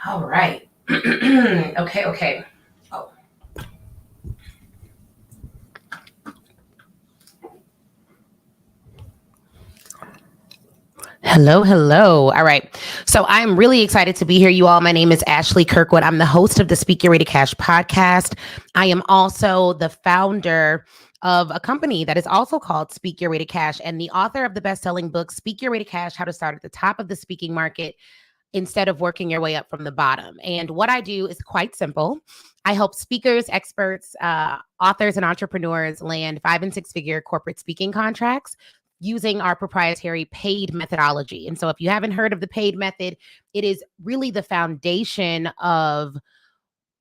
All right. Okay. Oh, hello. All right. So I'm really excited to be here, you all. My name is Ashley Kirkwood. I'm the host of the Speak Your Way to Cash podcast. I am also the founder of a company that is also called Speak Your Way to Cash and the author of the best-selling book, Speak Your Way to Cash: How to Start at the Top of the Speaking Market instead of working your way up from the bottom. And what I do is quite simple. I help speakers, experts, authors, and entrepreneurs land 5 and 6 figure corporate speaking contracts using our proprietary paid methodology. And so, if you haven't heard of the paid method, it is really the foundation of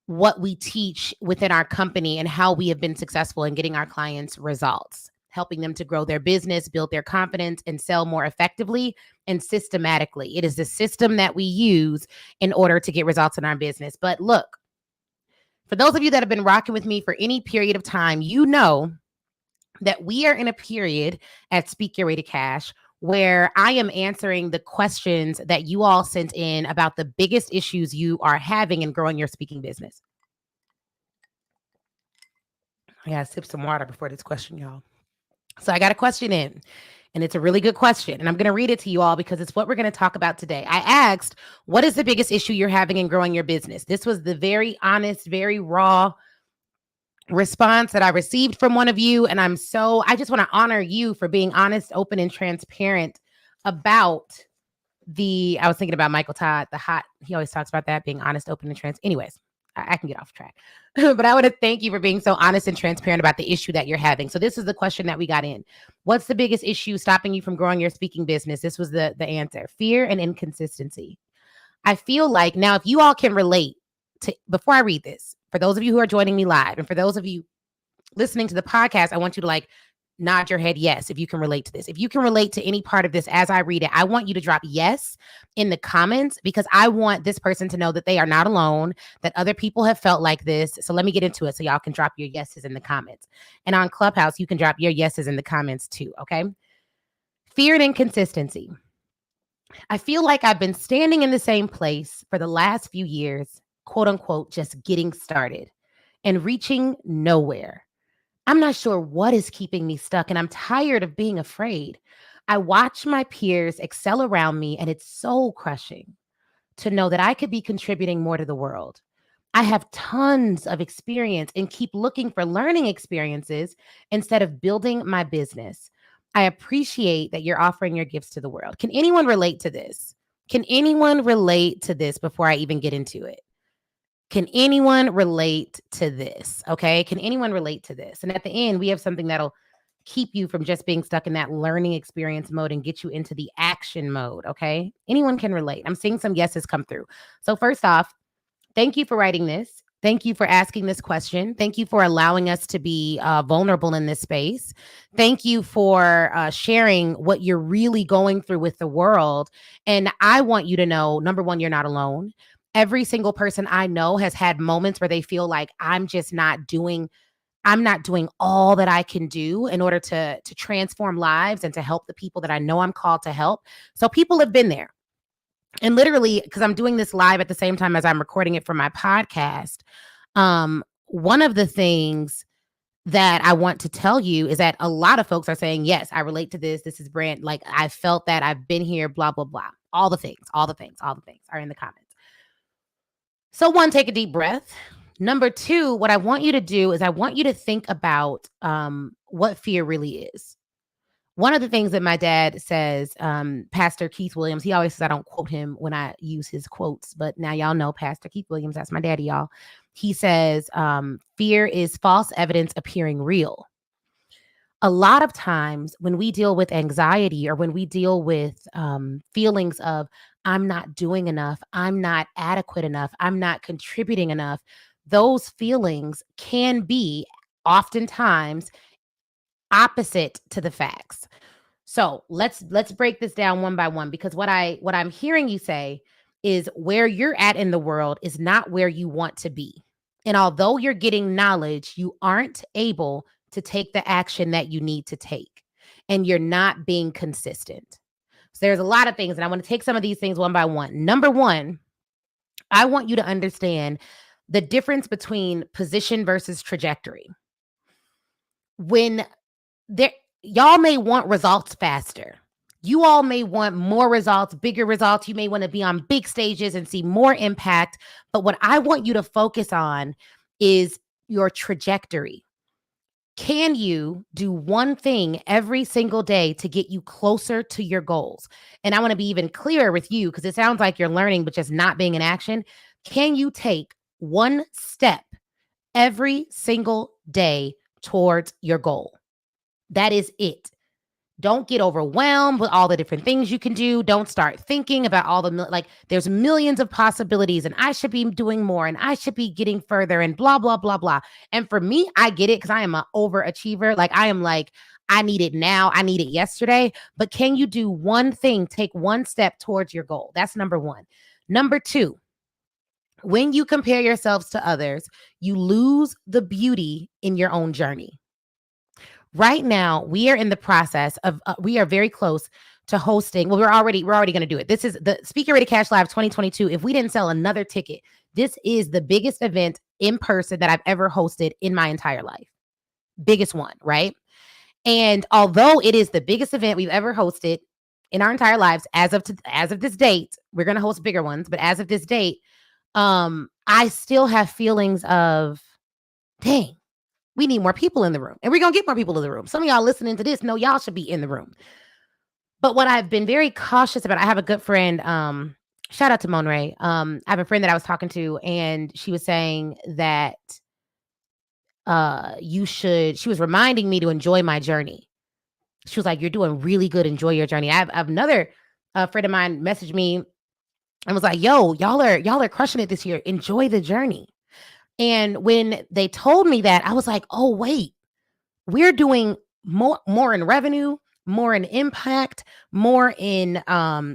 what we teach within our company and how we have been successful in getting our clients results, helping them to grow their business, build their confidence, and sell more effectively and systematically. It is the system that we use in order to get results in our business. But look, for those of you that have been rocking with me for any period of time, you know that we are in a period at Speak Your Way to Cash where I am answering the questions that you all sent in about the biggest issues you are having in growing your speaking business. I gotta sip some water before this question, y'all. So I got a question in, and it's a really good question. And I'm going to read it to you all because it's what we're going to talk about today. I asked, what is the biggest issue you're having in growing your business? This was the very honest, very raw response that I received from one of you. And I just want to honor you for being honest, open, and transparent about I was thinking about Michael Todd, he always talks about that, being honest, open, and transparent. Anyways, I can get off track. But I want to thank you for being so honest and transparent about the issue that you're having. So this is the question that we got in. What's the biggest issue stopping you from growing your speaking business? This was the answer: fear and inconsistency. I feel like now, if you all can relate to, before I read this, for those of you who are joining me live, and for those of you listening to the podcast, I want you to nod your head yes if you can relate to this. If you can relate to any part of this as I read it, I want you to drop yes in the comments, because I want this person to know that they are not alone, that other people have felt like this. So let me get into it so y'all can drop your yeses in the comments. And on Clubhouse, you can drop your yeses in the comments too, okay? Fear and inconsistency. I feel like I've been standing in the same place for the last few years, quote unquote, just getting started and reaching nowhere. I'm not sure what is keeping me stuck, and I'm tired of being afraid. I watch my peers excel around me, and it's soul crushing to know that I could be contributing more to the world. I have tons of experience and keep looking for learning experiences instead of building my business. I appreciate that you're offering your gifts to the world. Can anyone relate to this? Can anyone relate to this before I even get into it? Can anyone relate to this? Okay. Can anyone relate to this? And at the end, we have something that'll keep you from just being stuck in that learning experience mode and get you into the action mode. Okay. Anyone can relate. I'm seeing some yeses come through. So, first off, thank you for writing this. Thank you for asking this question. Thank you for allowing us to be vulnerable in this space. Thank you for sharing what you're really going through with the world. And I want you to know, number one, you're not alone. Every single person I know has had moments where they feel like I'm not doing all that I can do in order to transform lives and to help the people that I know I'm called to help. So people have been there. And literally, because I'm doing this live at the same time as I'm recording it for my podcast, one of the things that I want to tell you is that a lot of folks are saying, yes, I relate to this. This is brand, like I felt that, I've been here, blah, blah, blah. All the things are in the comments. So one, take a deep breath. Number two, what I want you to do is I want you to think about what fear really is. One of the things that my dad says, Pastor Keith Williams, he always says I don't quote him when I use his quotes, but now y'all know Pastor Keith Williams, that's my daddy, y'all. He says, fear is false evidence appearing real. A lot of times when we deal with anxiety or when we deal with feelings of I'm not doing enough, I'm not adequate enough, I'm not contributing enough, those feelings can be oftentimes opposite to the facts. So let's break this down one by one, because what I'm hearing you say is where you're at in the world is not where you want to be. And although you're getting knowledge, you aren't able to take the action that you need to take, and you're not being consistent. So there's a lot of things, and I want to take some of these things one by one. Number one, I want you to understand the difference between position versus trajectory. When there, y'all may want results faster. You all may want more results, bigger results. You may want to be on big stages and see more impact. But what I want you to focus on is your trajectory. Can you do one thing every single day to get you closer to your goals? And I want to be even clearer with you because it sounds like you're learning, but just not being in action. Can you take one step every single day towards your goal? That is it. Don't get overwhelmed with all the different things you can do. Don't start thinking about all the, like, there's millions of possibilities and I should be doing more and I should be getting further and blah, blah, blah, blah. And for me, I get it because I am an overachiever. Like, I am like, I need it now. I need it yesterday. But can you do one thing? Take one step towards your goal. That's number one. Number two, when you compare yourselves to others, you lose the beauty in your own journey. Right now, we are in the process of we are very close to hosting. Well, we're already going to do it. This is the Speaker Ready Cash Live 2022. If we didn't sell another ticket, this is the biggest event in person that I've ever hosted in my entire life. Biggest one, right? And although it is the biggest event we've ever hosted in our entire lives, as of this date, we're going to host bigger ones, but as of this date, I still have feelings of, dang, we need more people in the room. And we're going to get more people in the room. Some of y'all listening to this know y'all should be in the room. But what I've been very cautious about, I have a good friend, shout out to Monray. I have a friend that I was talking to, and she was saying that she was reminding me to enjoy my journey. She was like, you're doing really good. Enjoy your journey. I have another friend of mine messaged me and was like, yo, y'all are crushing it this year. Enjoy the journey. And when they told me that, I was like, oh, wait, we're doing more in revenue, more in impact, more in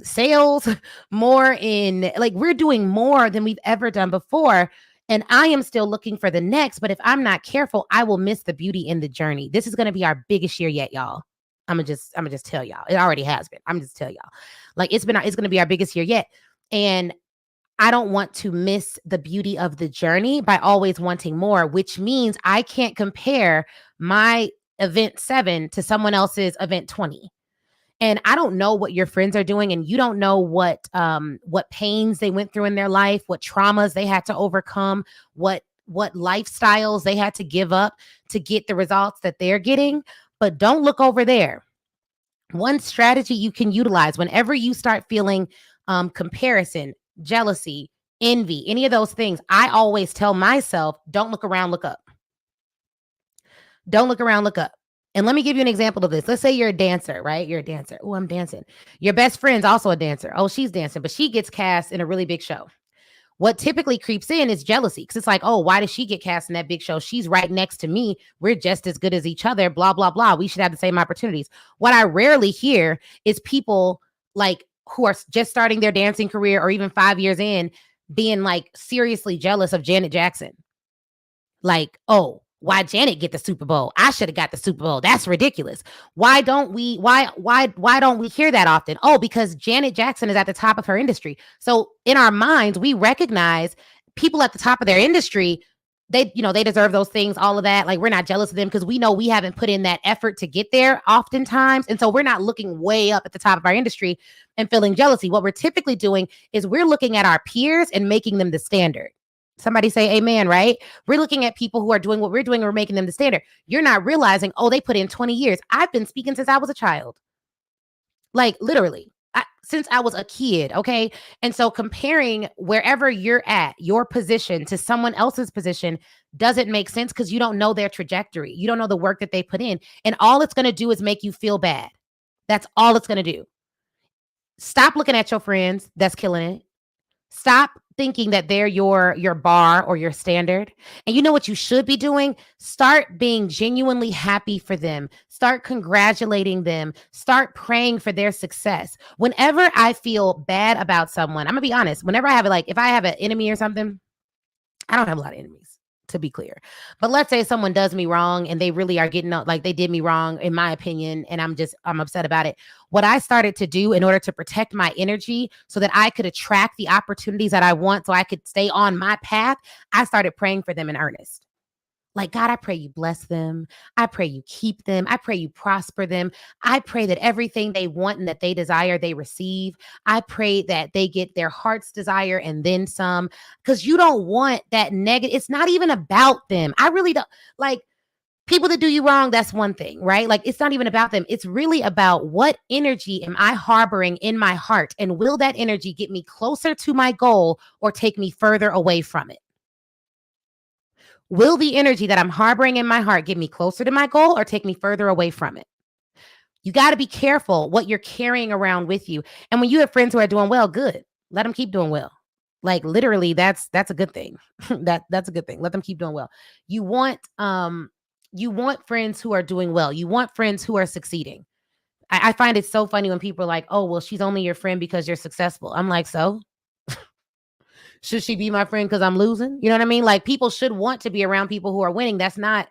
sales, more in, like, we're doing more than we've ever done before. And I am still looking for the next. But if I'm not careful, I will miss the beauty in the journey. This is going to be our biggest year yet, y'all. I'm gonna just tell y'all. It already has been. I'm just tell y'all. Like, it's going to be our biggest year yet. And I don't want to miss the beauty of the journey by always wanting more, which means I can't compare my event 7 to someone else's event 20. And I don't know what your friends are doing, and you don't know what pains they went through in their life, what traumas they had to overcome, what lifestyles they had to give up to get the results that they're getting. But don't look over there. One strategy you can utilize whenever you start feeling comparison, jealousy, envy, any of those things, I always tell myself, don't look around, look up. Don't look around, look up. And let me give you an example of this. Let's say you're a dancer, right? You're a dancer. Oh, I'm dancing. Your best friend's also a dancer. Oh, she's dancing, but she gets cast in a really big show. What typically creeps in is jealousy, because it's like, oh, why does she get cast in that big show? She's right next to me. We're just as good as each other, blah, blah, blah. We should have the same opportunities. What I rarely hear is people like who are just starting their dancing career or even 5 years in being like seriously jealous of Janet Jackson. Like, oh, why Janet get the Super Bowl? I should have got the Super Bowl. That's ridiculous. Why don't we hear that often? Oh, because Janet Jackson is at the top of her industry. So in our minds, we recognize people at the top of their industry. They deserve those things, all of that. Like, we're not jealous of them because we know we haven't put in that effort to get there oftentimes. And so we're not looking way up at the top of our industry and feeling jealousy. What we're typically doing is we're looking at our peers and making them the standard. Somebody say amen, right? We're looking at people who are doing what we're doing. We're making them the standard. You're not realizing, oh, they put in 20 years. I've been speaking since I was a child. Like, literally. Since I was a kid, okay? And so comparing wherever you're at, your position to someone else's position doesn't make sense because you don't know their trajectory. You don't know the work that they put in. And all it's going to do is make you feel bad. That's all it's going to do. Stop looking at your friends that's killing it. Stop thinking that they're your bar or your standard. And you know what you should be doing? Start being genuinely happy for them. Start congratulating them. Start praying for their success. Whenever I feel bad about someone, I'm going to be honest. Whenever I have if I have an enemy or something, I don't have a lot of enemies. to be clear. But let's say someone does me wrong and they really are getting like they did me wrong, in my opinion, and I'm upset about it. What I started to do in order to protect my energy so that I could attract the opportunities that I want so I could stay on my path, I started praying for them in earnest. Like, God, I pray you bless them. I pray you keep them. I pray you prosper them. I pray that everything they want and that they desire, they receive. I pray that they get their heart's desire and then some, because you don't want that negative. It's not even about them. I really don't like people that do you wrong. That's one thing, right? Like, it's not even about them. It's really about what energy am I harboring in my heart? And will that energy get me closer to my goal or take me further away from it? Will the energy that I'm harboring in my heart get me closer to my goal or take me further away from it? You got to be careful what you're carrying around with you. And when you have friends who are doing well, good. Let them keep doing well. Like literally, that's a good thing. That's a good thing. Let them keep doing well. You want friends who are doing well. You want friends who are succeeding. I find it so funny when people are like, "Oh, well, she's only your friend because you're successful." I'm like, so should she be my friend because I'm losing? You know what I mean? Like people should want to be around people who are winning. That's not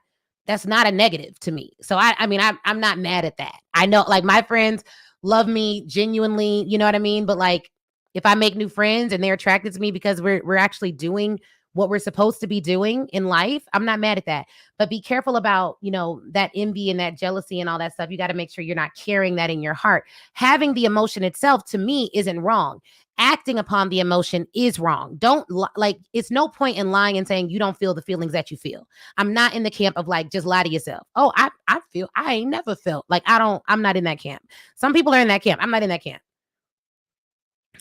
a negative to me. So I'm not mad at that. I know like my friends love me genuinely, you know what I mean? But like if I make new friends and they're attracted to me because we're actually doing what we're supposed to be doing in life, I'm not mad at that. But be careful about, that envy and that jealousy and all that stuff. You got to make sure you're not carrying that in your heart. Having the emotion itself to me isn't wrong. Acting upon the emotion is wrong. Don't like, it's no point in lying and saying you don't feel the feelings that you feel. I'm not in the camp of like, just lie to yourself. Oh, I feel, I ain't never felt like I'm not in that camp. Some people are in that camp. I'm not in that camp.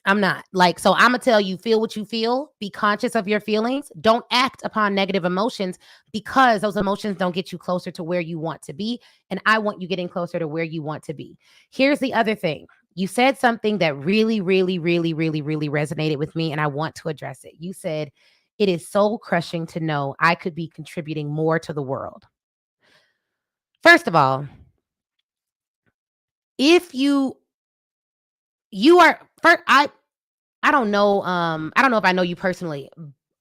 I'm not like, so I'm gonna tell you, feel what you feel, be conscious of your feelings. Don't act upon negative emotions because those emotions don't get you closer to where you want to be. And I want you getting closer to where you want to be. Here's the other thing. You said something that really, really, really, really, really resonated with me, and I want to address it. You said, it is soul crushing to know I could be contributing more to the world. First of all, if you are first, I don't know. I don't know if I know you personally,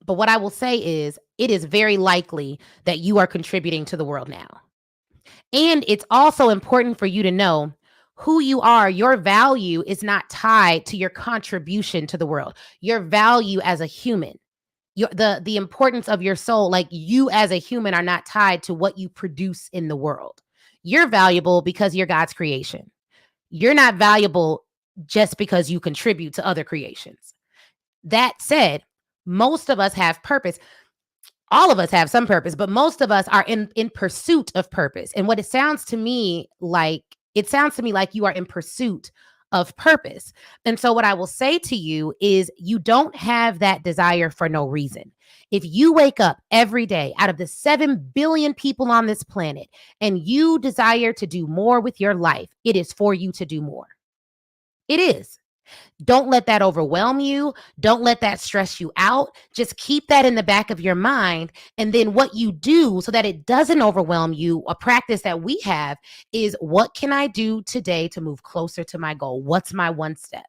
but what I will say is it is very likely that you are contributing to the world now. And it's also important for you to know who you are. Your value is not tied to your contribution to the world. Your value as a human, the importance of your soul, like you as a human are not tied to what you produce in the world. You're valuable because you're God's creation. You're not valuable just because you contribute to other creations. That said, most of us have purpose. All of us have some purpose, but most of us are in pursuit of purpose. And what it sounds to me like you are in pursuit of purpose. And so what I will say to you is you don't have that desire for no reason. If you wake up every day out of the 7 billion people on this planet and you desire to do more with your life, it is for you to do more. It is. Don't let that overwhelm you. Don't let that stress you out. Just keep that in the back of your mind. And then what you do so that it doesn't overwhelm you, a practice that we have is, what can I do today to move closer to my goal? What's my one step?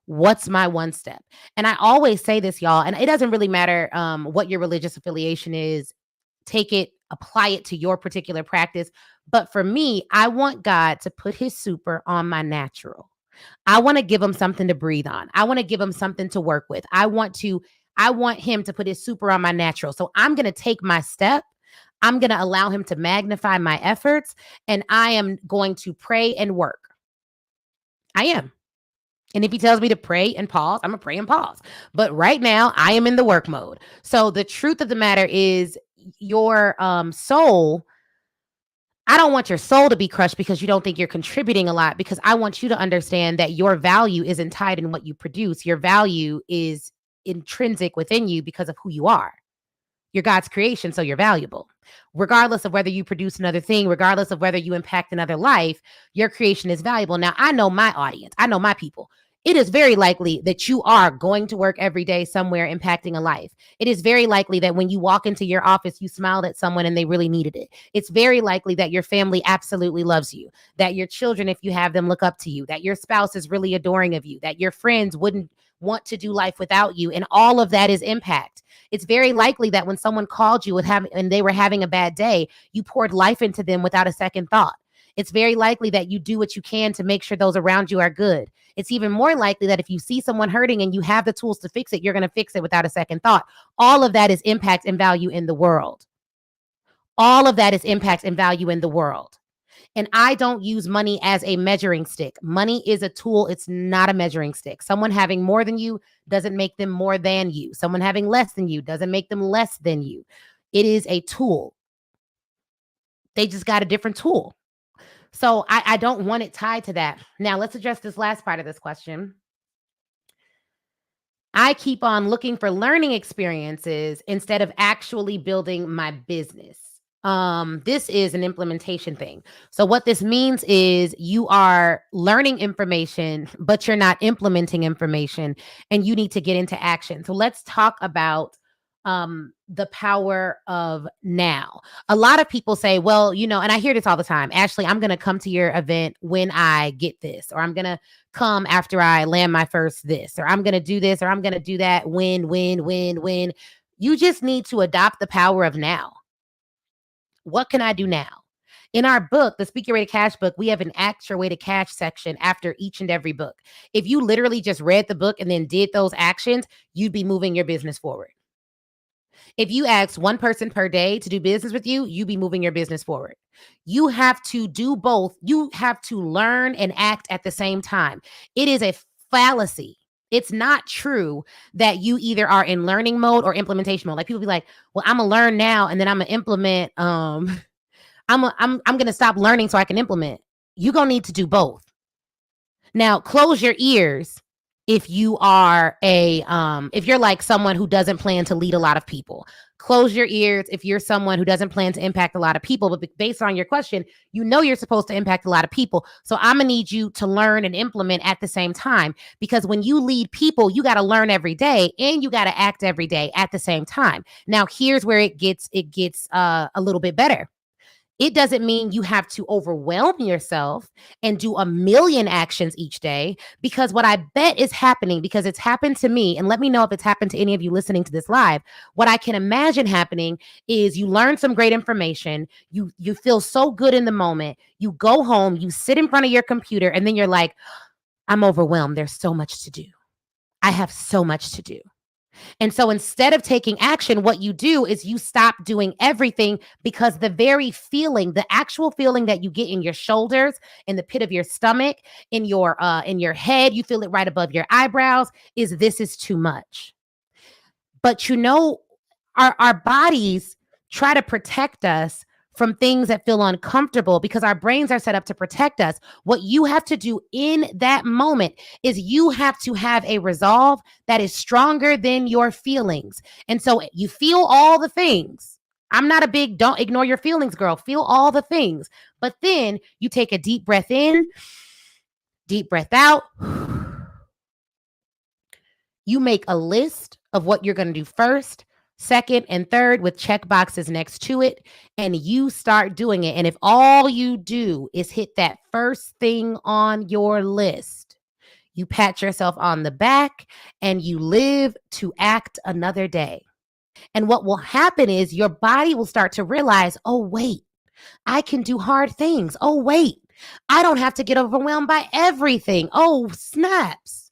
What's my one step? And I always say this, y'all, and it doesn't really matter what your religious affiliation is. Take it, apply it to your particular practice. But for me, I want God to put his super on my natural. I want to give him something to breathe on. I want to give him something to work with. I want him to put his super on my natural. So I'm going to take my step. I'm going to allow him to magnify my efforts, and I am going to pray and work. I am. And if he tells me to pray and pause, I'm going to pray and pause. But right now, I am in the work mode. So the truth of the matter is your soul, I don't want your soul to be crushed because you don't think you're contributing a lot, because I want you to understand that your value isn't tied in what you produce. Your value is intrinsic within you because of who you are. You're God's creation, so you're valuable. Regardless of whether you produce another thing, regardless of whether you impact another life, your creation is valuable. Now, I know my audience. I know my people. It is very likely that you are going to work every day somewhere impacting a life. It is very likely that when you walk into your office, you smiled at someone and they really needed it. It's very likely that your family absolutely loves you, that your children, if you have them, look up to you, that your spouse is really adoring of you, that your friends wouldn't want to do life without you. And all of that is impact. It's very likely that when someone called you and they were having a bad day, you poured life into them without a second thought. It's very likely that you do what you can to make sure those around you are good. It's even more likely that if you see someone hurting and you have the tools to fix it, you're going to fix it without a second thought. All of that is impact and value in the world. All of that is impact and value in the world. And I don't use money as a measuring stick. Money is a tool. It's not a measuring stick. Someone having more than you doesn't make them more than you. Someone having less than you doesn't make them less than you. It is a tool. They just got a different tool. So I don't want it tied to that. Now, let's address this last part of this question. I keep on looking for learning experiences instead of actually building my business. This is an implementation thing. So what this means is you are learning information, but you're not implementing information, and you need to get into action. So let's talk about the power of now. A lot of people say, well, and I hear this all the time, Ashley, I'm going to come to your event when I get this, or I'm going to come after I land my first this, or I'm going to do this, or I'm going to do that when. You just need to adopt the power of now. What can I do now? In our book, the Speak Your Way to Cash book, we have an Act Your Way to Cash section after each and every book. If you literally just read the book and then did those actions, you'd be moving your business forward. If you ask one person per day to do business with you, you'd be moving your business forward. You have to do both. You have to learn and act at the same time. It is a fallacy. It's not true that you either are in learning mode or implementation mode. Like people be like, well, I'm gonna learn now and then I'm gonna implement. I'm gonna stop learning so I can implement. You're gonna need to do both. Now, close your ears if you are if you're like someone who doesn't plan to lead a lot of people. Close your ears if you're someone who doesn't plan to impact a lot of people. But based on your question, you're supposed to impact a lot of people. So I'm gonna need you to learn and implement at the same time, because when you lead people, you got to learn every day and you got to act every day at the same time. Now, here's where it gets a little bit better. It doesn't mean you have to overwhelm yourself and do a million actions each day, because what I bet is happening, because it's happened to me, and let me know if it's happened to any of you listening to this live. What I can imagine happening is you learn some great information. You feel so good in the moment. You go home, you sit in front of your computer, and then you're like, I'm overwhelmed. There's so much to do. I have so much to do. And so instead of taking action, what you do is you stop doing everything, because the very feeling, the actual feeling that you get in your shoulders, in the pit of your stomach, in your head, you feel it right above your eyebrows, is this is too much. But our bodies try to protect us from things that feel uncomfortable, because our brains are set up to protect us. What you have to do in that moment is you have to have a resolve that is stronger than your feelings. And so you feel all the things. I'm not a big don't ignore your feelings, girl. Feel all the things. But then you take a deep breath in, deep breath out. You make a list of what you're going to do first, second, and third with check boxes next to it, and you start doing it. And if all you do is hit that first thing on your list, you pat yourself on the back and you live to act another day. And what will happen is your body will start to realize, oh, wait, I can do hard things. Oh, wait, I don't have to get overwhelmed by everything. Oh, snaps.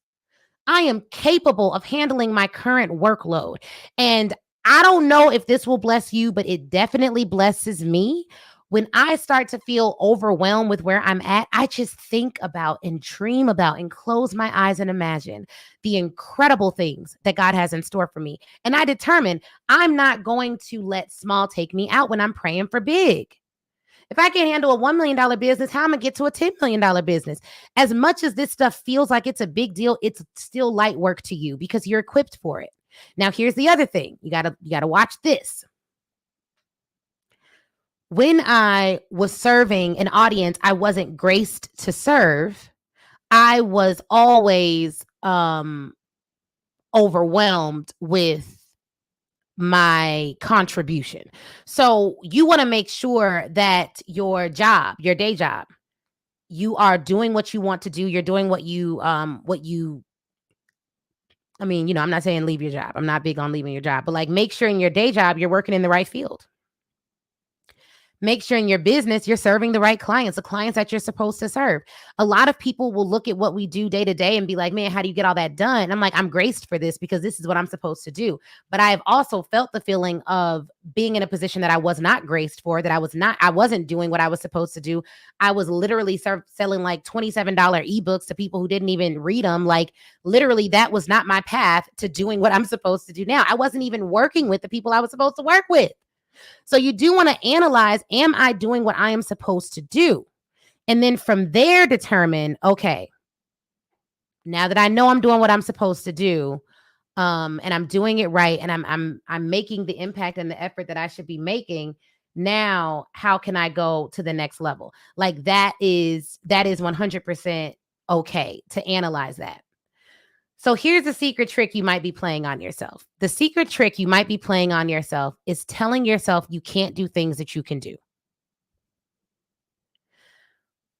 I am capable of handling my current workload. And I don't know if this will bless you, but it definitely blesses me. When I start to feel overwhelmed with where I'm at, I just think about and dream about and close my eyes and imagine the incredible things that God has in store for me. And I determine I'm not going to let small take me out when I'm praying for big. If I can handle a $1 million business, how am I going to get to a $10 million business? As much as this stuff feels like it's a big deal, it's still light work to you because you're equipped for it. Now, here's the other thing. You gotta watch this. When I was serving an audience I wasn't graced to serve, I was always overwhelmed with my contribution. So you want to make sure that your day job, you are doing what you want to do. You're doing what you I mean, I'm not saying leave your job. I'm not big on leaving your job, but like make sure in your day job you're working in the right field. Make sure in your business you're serving the right clients, the clients that you're supposed to serve. A lot of people will look at what we do day to day and be like, man, how do you get all that done? And I'm like, I'm graced for this because this is what I'm supposed to do. But I have also felt the feeling of being in a position that I was not graced for, that I wasn't doing what I was supposed to do. I was literally selling like $27 ebooks to people who didn't even read them. Like literally that was not my path to doing what I'm supposed to do now. I wasn't even working with the people I was supposed to work with. So you do want to analyze, am I doing what I am supposed to do? And then from there determine, okay, now that I know I'm doing what I'm supposed to do, and I'm doing it right, and I'm making the impact and the effort that I should be making. Now, how can I go to the next level? Like that is 100% okay to analyze that. So here's the secret trick you might be playing on yourself. The secret trick you might be playing on yourself is telling yourself you can't do things that you can do.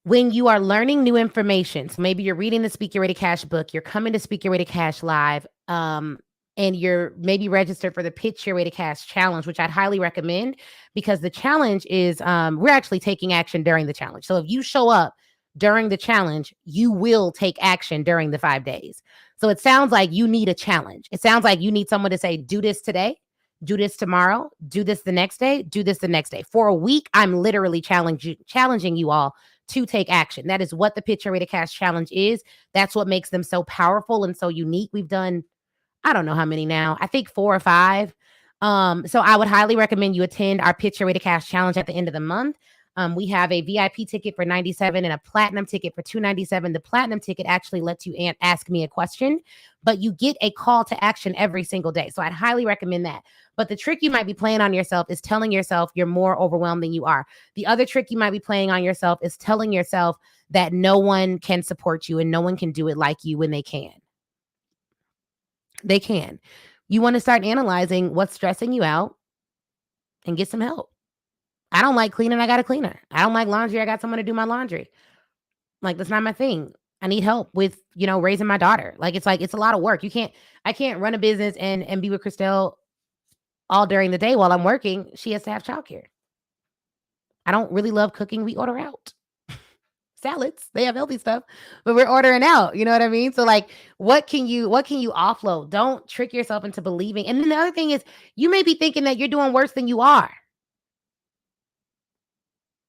When you are learning new information, so maybe you're reading the Speak Your Way to Cash book, you're coming to Speak Your Way to Cash live, and you're maybe registered for the Pitch Your Way to Cash challenge, which I'd highly recommend because the challenge is we're actually taking action during the challenge. So if you show up during the challenge, you will take action during the 5 days. So it sounds like you need a challenge. It sounds like you need someone to say, do this today, do this tomorrow, do this the next day, do this the next day. For a week, I'm literally challenging you all to take action. That is what the Pitch Your Way to Cash challenge is. That's what makes them so powerful and so unique. We've done, I don't know how many now. I think 4 or 5. So I would highly recommend you attend our Pitch Your Way to Cash challenge at the end of the month. We have a VIP ticket for $97 and a platinum ticket for $297. The platinum ticket actually lets you ask me a question, but you get a call to action every single day. So I'd highly recommend that. But the trick you might be playing on yourself is telling yourself you're more overwhelmed than you are. The other trick you might be playing on yourself is telling yourself that no one can support you and no one can do it like you when they can. They can. You want to start analyzing what's stressing you out and get some help. I don't like cleaning. I got a cleaner. I don't like laundry. I got someone to do my laundry. Like, that's not my thing. I need help with, raising my daughter. Like, it's a lot of work. I can't run a business and be with Christelle all during the day while I'm working. She has to have childcare. I don't really love cooking. We order out. Salads, they have healthy stuff, but we're ordering out. You know what I mean? So like, what can you offload? Don't trick yourself into believing. And then the other thing is, you may be thinking that you're doing worse than you are.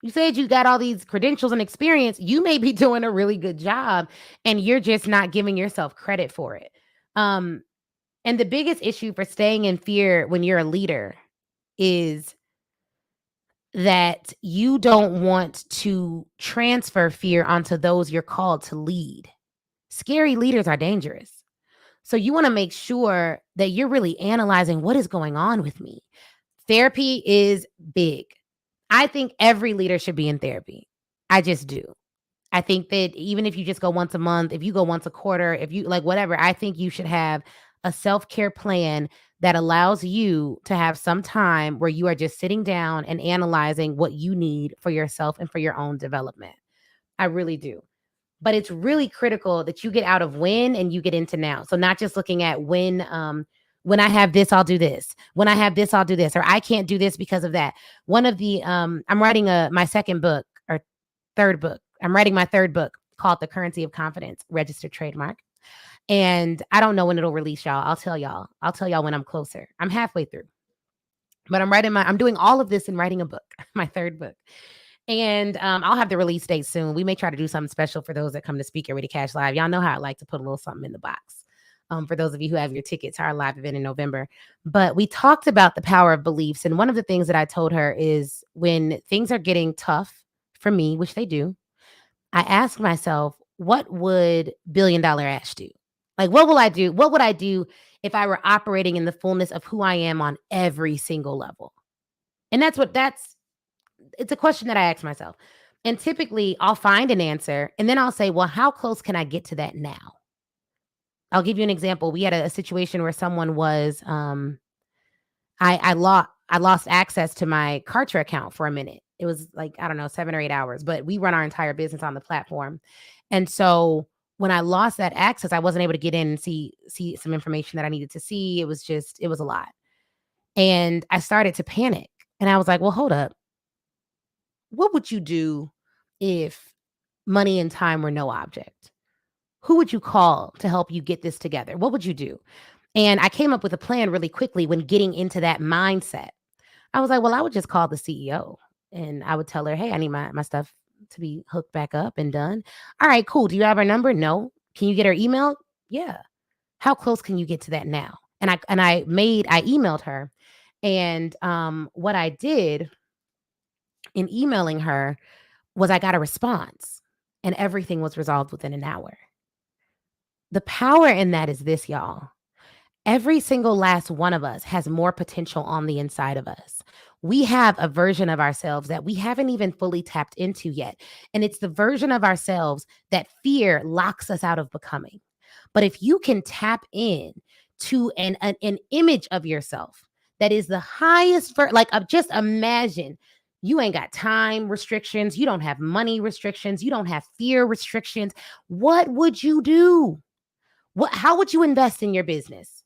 You said you got all these credentials and experience. You may be doing a really good job and you're just not giving yourself credit for it. And the biggest issue for staying in fear when you're a leader is that you don't want to transfer fear onto those you're called to lead. Scary leaders are dangerous. So you want to make sure that you're really analyzing what is going on with me. Therapy is big. I think every leader should be in therapy. I just do. I think that even if you just go once a month, if you go once a quarter, if you like whatever, I think you should have a self-care plan that allows you to have some time where you are just sitting down and analyzing what you need for yourself and for your own development. I really do. But it's really critical that you get out of when and you get into now. So not just looking at when I have this, I'll do this. When I have this, I'll do this. Or I can't do this because of that. One of the I'm writing my second book or third book. I'm writing my third book called The Currency of Confidence, registered trademark. And I don't know when it'll release, y'all. I'll tell y'all when I'm closer. I'm halfway through. But I'm doing all of this and writing a book, my third book. And I'll have the release date soon. We may try to do something special for those that come to Speak Your Way to Cash Live. Y'all know how I like to put a little something in the box. For those of you who have your tickets to our live event in November. But we talked about the power of beliefs. And one of the things that I told her is when things are getting tough for me, which they do, I ask myself, what would $1 Billion Ash do? Like, what will I do? What would I do if I were operating in the fullness of who I am on every single level? And it's a question that I ask myself. And typically I'll find an answer and then I'll say, well, how close can I get to that now? I'll give you an example. We had a situation where someone was, I lost access to my Kartra account for a minute. It was like, I don't know, 7 or 8 hours, but we run our entire business on the platform. And so when I lost that access, I wasn't able to get in and see some information that I needed to see. It was a lot. And I started to panic. And I was like, well, hold up. What would you do if money and time were no object? Who would you call to help you get this together? What would you do? And I came up with a plan really quickly when getting into that mindset. I was like, well, I would just call the CEO and I would tell her, hey, I need my stuff to be hooked back up and done. All right, cool. Do you have her number? No. Can you get her email? Yeah. How close can you get to that now? And I emailed her. And what I did in emailing her was I got a response and everything was resolved within an hour. The power in that is this, y'all. Every single last one of us has more potential on the inside of us. We have a version of ourselves that we haven't even fully tapped into yet. And it's the version of ourselves that fear locks us out of becoming. But if you can tap in to an image of yourself that is the highest, just imagine you ain't got time restrictions. You don't have money restrictions. You don't have fear restrictions. What would you do? How would you invest in your business?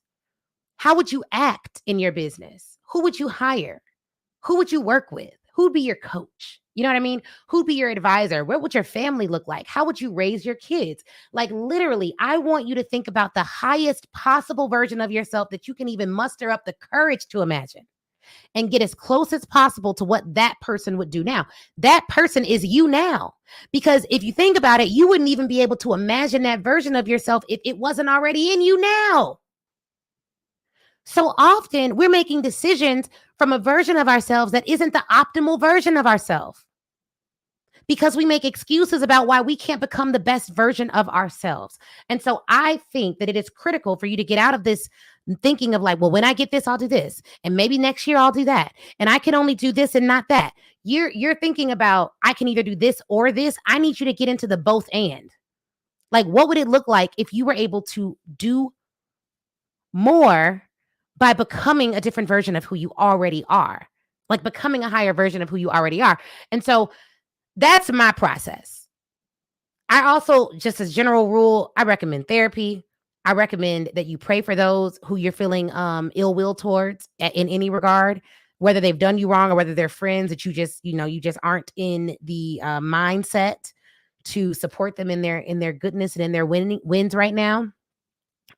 How would you act in your business? Who would you hire? Who would you work with? Who'd be your coach? You know what I mean? Who'd be your advisor? What would your family look like? How would you raise your kids? Like literally, I want you to think about the highest possible version of yourself that you can even muster up the courage to imagine and get as close as possible to what that person would do now. That person is you now. Because if you think about it, you wouldn't even be able to imagine that version of yourself if it wasn't already in you now. So often we're making decisions from a version of ourselves that isn't the optimal version of ourselves because we make excuses about why we can't become the best version of ourselves. And so I think that it is critical for you to get out of this thinking of like, well, when I get this, I'll do this. And maybe next year I'll do that. And I can only do this and not that. You're thinking about, I can either do this or this. I need you to get into the both and. Like, what would it look like if you were able to do more by becoming a different version of who you already are, like becoming a higher version of who you already are? And so that's my process. I also, just as general rule, I recommend therapy. I recommend that you pray for those who you're feeling ill will towards in any regard, whether they've done you wrong or whether they're friends that you just aren't in the mindset to support them in their goodness and in their wins right now.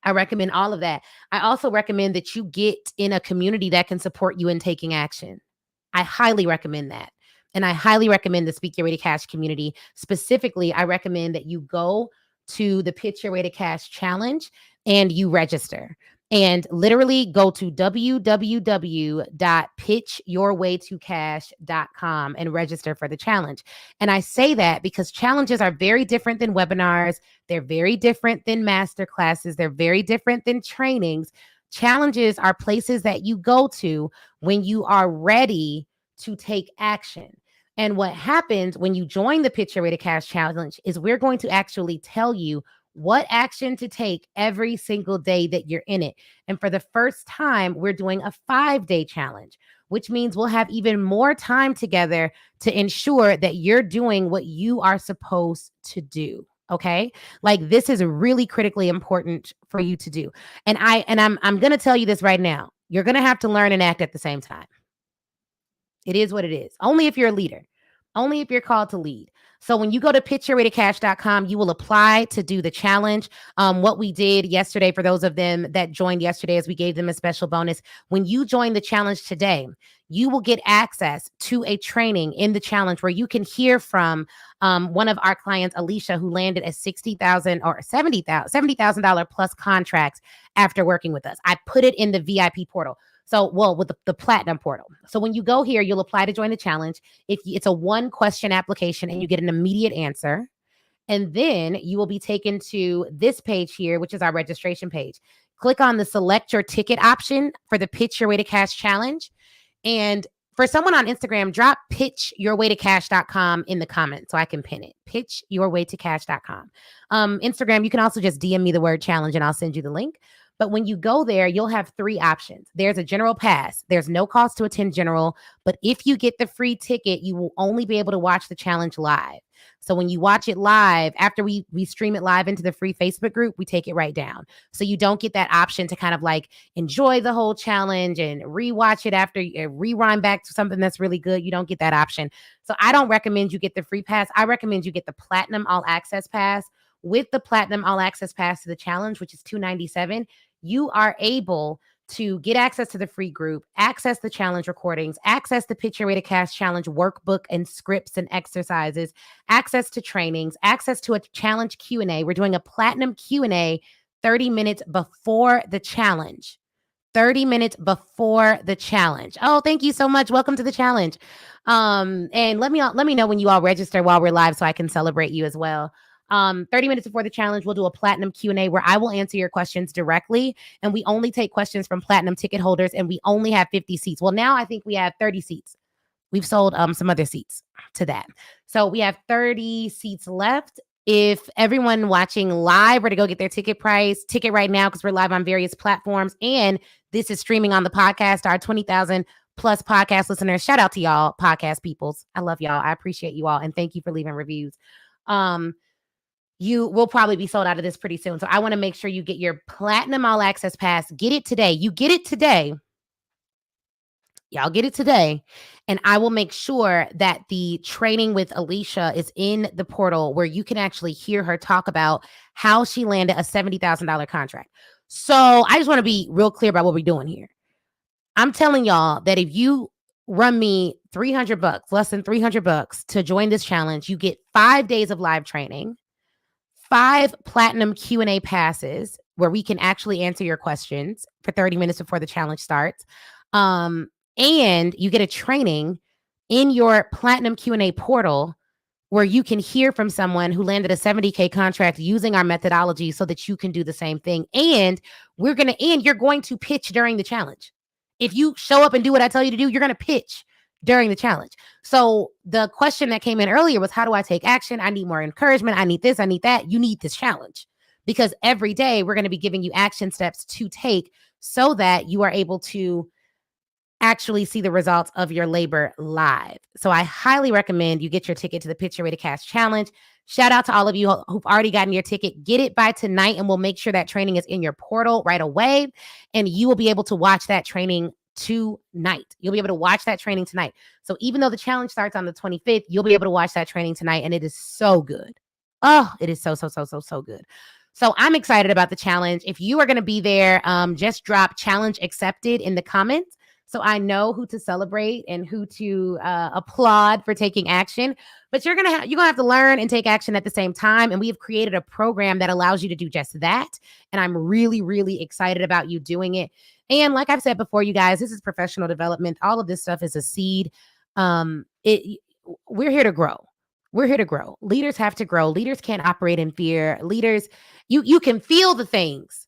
I recommend all of that. I also recommend that you get in a community that can support you in taking action. I highly recommend that. And I highly recommend the Speak Your Way to Cash community. Specifically, I recommend that you go to the Pitch Your Way to Cash challenge and you register. And literally go to www.pitchyourwaytocash.com and register for the challenge. And I say that because challenges are very different than webinars. They're very different than master classes. They're very different than trainings. Challenges are places that you go to when you are ready to take action. And what happens when you join the Pitch Your Way to Cash challenge is we're going to actually tell you what action to take every single day that you're in it. And for the first time, we're doing a 5-day challenge, which means we'll have even more time together to ensure that you're doing what you are supposed to do. Okay. Like this is really critically important for you to do. And I'm going to tell you this right now. You're going to have to learn and act at the same time. It is what it is. Only if you're a leader, only if you're called to lead. So when you go to pitchyourwaytocash.com, you will apply to do the challenge. What we did yesterday, for those of them that joined yesterday, is we gave them a special bonus. When you join the challenge today, you will get access to a training in the challenge where you can hear from one of our clients, Alicia, who landed a $60,000 or $70,000 plus contracts after working with us. I put it in the VIP portal. So, with the platinum portal. So when you go here, you'll apply to join the challenge. It's a 1-question application and you get an immediate answer. And then you will be taken to this page here, which is our registration page. Click on the select your ticket option for the Pitch Your Way to Cash challenge. And for someone on Instagram, drop pitchyourwaytocash.com in the comments so I can pin it. Pitchyourwaytocash.com. Instagram, you can also just DM me the word challenge and I'll send you the link. But when you go there, you'll have three options. There's a general pass. There's no cost to attend general, but if you get the free ticket, you will only be able to watch the challenge live. So when you watch it live, after we stream it live into the free Facebook group, we take it right down. So you don't get that option to kind of like enjoy the whole challenge and rewatch it after, rewind back to something that's really good. You don't get that option. So I don't recommend you get the free pass. I recommend you get the platinum all access pass. With the platinum all access pass to the challenge, which is $297, you are able to get access to the free group, access the challenge recordings, access the Pitch Your Way to Cash challenge workbook and scripts and exercises, access to trainings, access to a challenge Q&A. We're doing a platinum Q&A 30 minutes before the challenge. 30 minutes before the challenge. Oh, thank you so much. Welcome to the challenge. And let me know when you all register while we're live so I can celebrate you as well. 30 minutes before the challenge, we'll do a platinum Q&A where I will answer your questions directly. And we only take questions from platinum ticket holders, and we only have 50 seats. Well, now I think we have 30 seats. We've sold some other seats to that. So we have 30 seats left. If everyone watching live were to go get their ticket right now, because we're live on various platforms, and this is streaming on the podcast, our 20,000 plus podcast listeners. Shout out to y'all, podcast peoples. I love y'all. I appreciate you all. And thank you for leaving reviews. You will probably be sold out of this pretty soon. So I want to make sure you get your platinum all access pass. Get it today. You get it today. Y'all get it today. And I will make sure that the training with Alicia is in the portal where you can actually hear her talk about how she landed a $70,000 contract. So I just want to be real clear about what we're doing here. I'm telling y'all that if you run me $300, less than $300 to join this challenge, you get 5 days of live training, 5 platinum Q&A passes where we can actually answer your questions for 30 minutes before the challenge starts. And you get a training in your platinum Q&A portal where you can hear from someone who landed a $70K contract using our methodology so that you can do the same thing. And you're going to pitch during the challenge. If you show up and do what I tell you to do, you're going to pitch during the challenge. So the question that came in earlier was, how do I take action? I need more encouragement. I need this. I need that. You need this challenge, because every day we're going to be giving you action steps to take so that you are able to actually see the results of your labor live. So I highly recommend you get your ticket to the Pitch Your Way to Cash challenge. Shout out to all of you who've already gotten your ticket. Get it by tonight, and we'll make sure that training is in your portal right away. And you will be able to watch that training tonight. You'll be able to watch that training tonight. So even though the challenge starts on the 25th, you'll be able to watch that training tonight. And it is so good. Oh, it is so good. So I'm excited about the challenge. If you are going to be there, just drop challenge accepted in the comments, so I know who to celebrate and who to applaud for taking action. But you're gonna have to learn and take action at the same time. And we have created a program that allows you to do just that. And I'm really, really excited about you doing it. And like I've said before, you guys, this is professional development. All of this stuff is a seed. We're here to grow. We're here to grow. Leaders have to grow. Leaders can't operate in fear. Leaders, you can feel the things,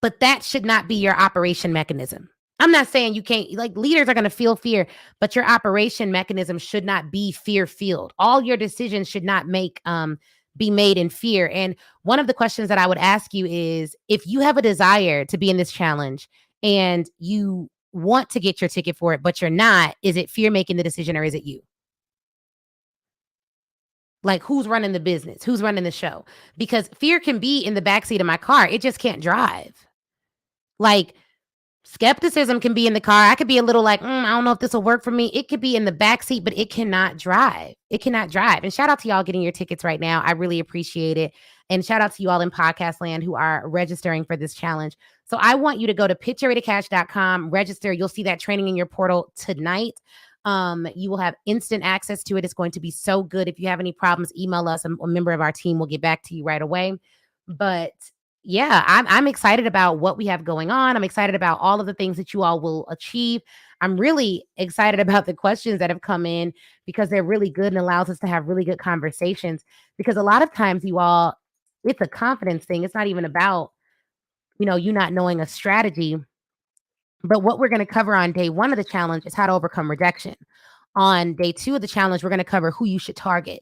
but that should not be your operation mechanism. I'm not saying you can't, like, leaders are going to feel fear, but your operation mechanism should not be fear-filled. All your decisions should not be made in fear. And one of the questions that I would ask you is, if you have a desire to be in this challenge and you want to get your ticket for it, but you're not, is it fear making the decision, or is it you? Like, who's running the business? Who's running the show? Because fear can be in the backseat of my car. It just can't drive. Like, skepticism can be in the car. I could be a little like, I don't know if this will work for me. It could be in the backseat, but it cannot drive. It cannot drive. And shout out to y'all getting your tickets right now. I really appreciate it. And shout out to you all in podcast land who are registering for this challenge. So I want you to go to pitchyourwaytocash.com, register. You'll see that training in your portal tonight. You will have instant access to it. It's going to be so good. If you have any problems, email us. A member of our team will get back to you right away. But yeah, I'm excited about what we have going on. I'm excited about all of the things that you all will achieve. I'm really excited about the questions that have come in, because they're really good and allows us to have really good conversations. Because a lot of times, you all, it's a confidence thing. It's not even about, you not knowing a strategy. But what we're going to cover on day 1 of the challenge is how to overcome rejection. On day 2 of the challenge, we're going to cover who you should target.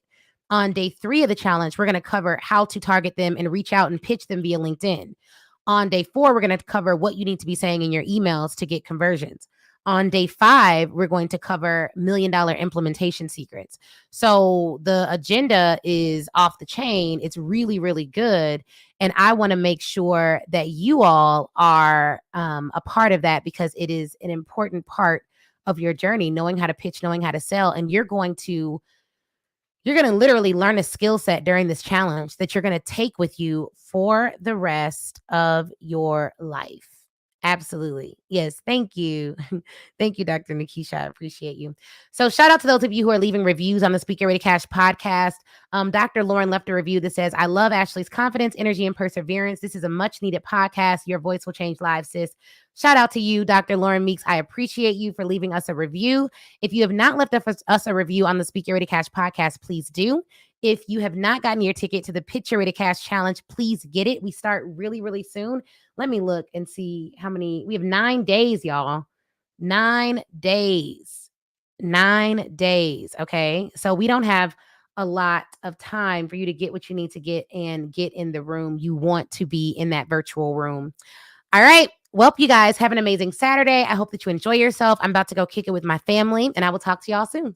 On day 3 of the challenge, we're going to cover how to target them and reach out and pitch them via LinkedIn. On day 4, we're going to cover what you need to be saying in your emails to get conversions. On day 5, we're going to cover $1,000,000 implementation secrets. So the agenda is off the chain. It's really, really good. And I want to make sure that you all are a part of that, because it is an important part of your journey, knowing how to pitch, knowing how to sell. And you're going to literally learn a skill set during this challenge that you're going to take with you for the rest of your life. Absolutely. Yes. Thank you. Thank you, Dr. Nikisha. I appreciate you. So shout out to those of you who are leaving reviews on the Speak Get Ready Cash podcast. Dr. Lauren left a review that says, I love Ashley's confidence, energy, and perseverance. This is a much needed podcast. Your voice will change lives, sis. Shout out to you, Dr. Lauren Meeks. I appreciate you for leaving us a review. If you have not left us a review on the Speak Get Ready Cash podcast, please do. If you have not gotten your ticket to the Pitch Your Ready Cash Challenge, please get it. We start really, really soon. Let me look and see how many. We have 9 days, y'all. 9 days. 9 days. Okay. So we don't have a lot of time for you to get what you need to get and get in the room. You want to be in that virtual room. All right. Well, you guys have an amazing Saturday. I hope that you enjoy yourself. I'm about to go kick it with my family, and I will talk to y'all soon.